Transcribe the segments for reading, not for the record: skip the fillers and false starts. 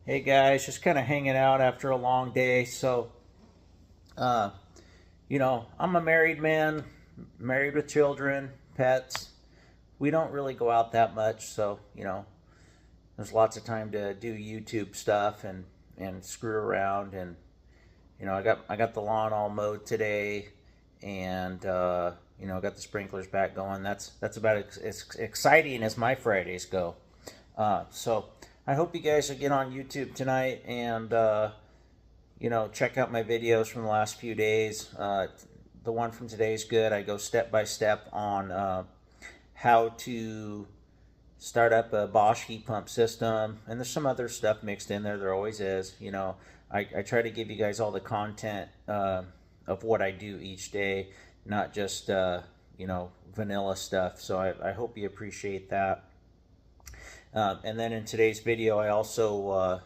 Hey guys, just kind of hanging out after a long day. Uh, I'm a married man, married with children, pets. We don't really go out that much, so there's lots of time to do YouTube stuff and screw around. And I got the lawn all mowed today, and got the sprinklers back going. That's about as exciting as my Fridays go. So I hope you guys will get on YouTube tonight and check out my videos from the last few days. The one from today is good. I go step by step on how to start up a Bosch heat pump system, and there's some other stuff mixed in there. There always is. I try to give you guys all the content of what I do each day, not just vanilla stuff. So I hope you appreciate that. And then in today's video, I also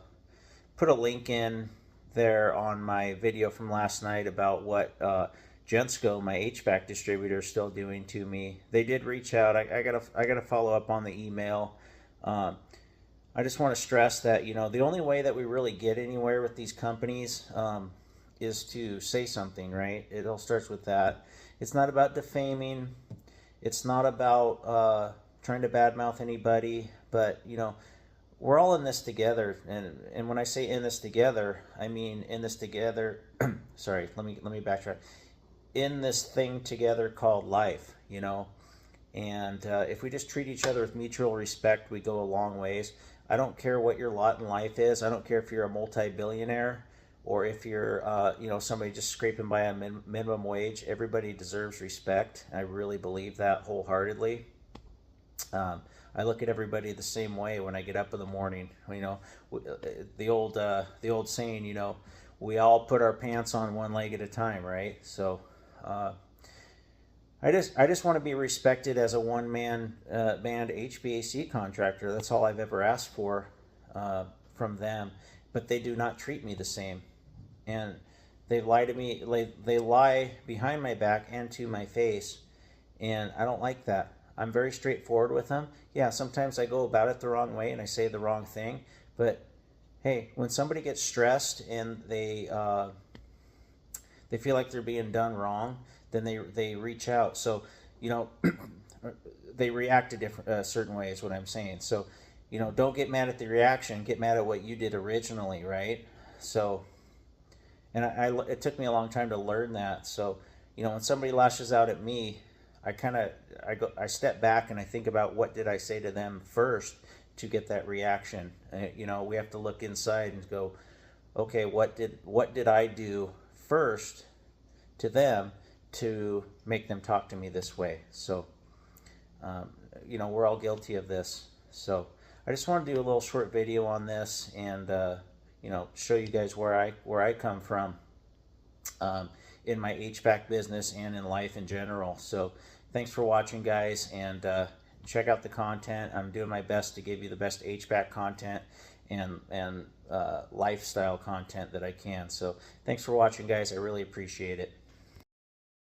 put a link in there on my video from last night about what Jensco, my HVAC distributor, is still doing to me. They did reach out. I gotta follow up on the email. I just want to stress that the only way that we really get anywhere with these companies is to say something, right? It all starts with that. It's not about defaming. It's not about trying to badmouth anybody, but we're all in this together. And when I say in this together, I mean in this together. Sorry, let me backtrack. In this thing together called life, and if we just treat each other with mutual respect, we go a long ways. I don't care what your lot in life is. I don't care if you're a multi-billionaire or if you're somebody just scraping by a minimum wage. Everybody deserves respect. I really believe that wholeheartedly. I look at everybody the same way when I get up in the morning. The old saying, we all put our pants on one leg at a time, right? So I just want to be respected as a one-man band HVAC contractor. That's all I've ever asked for from them. But they do not treat me the same, and they lie to me. They lie behind my back and to my face, and I don't like that. I'm very straightforward with them. Yeah, sometimes I go about it the wrong way and I say the wrong thing. But hey, when somebody gets stressed and they feel like they're being done wrong, then they reach out. So they react to different certain ways. What I'm saying. So don't get mad at the reaction. Get mad at what you did originally, right? So, and it took me a long time to learn that. So when somebody lashes out at me, I step back and I think about what did I say to them first to get that reaction. We have to look inside and go, okay, what did I do first to them to make them talk to me this way? So, we're all guilty of this. So I just want to do a little short video on this and show you guys where I come from. In my HVAC business and in life in general. So thanks for watching, guys, and check out the content. I'm doing my best to give you the best HVAC content and lifestyle content that I can. So thanks for watching, guys. I really appreciate it.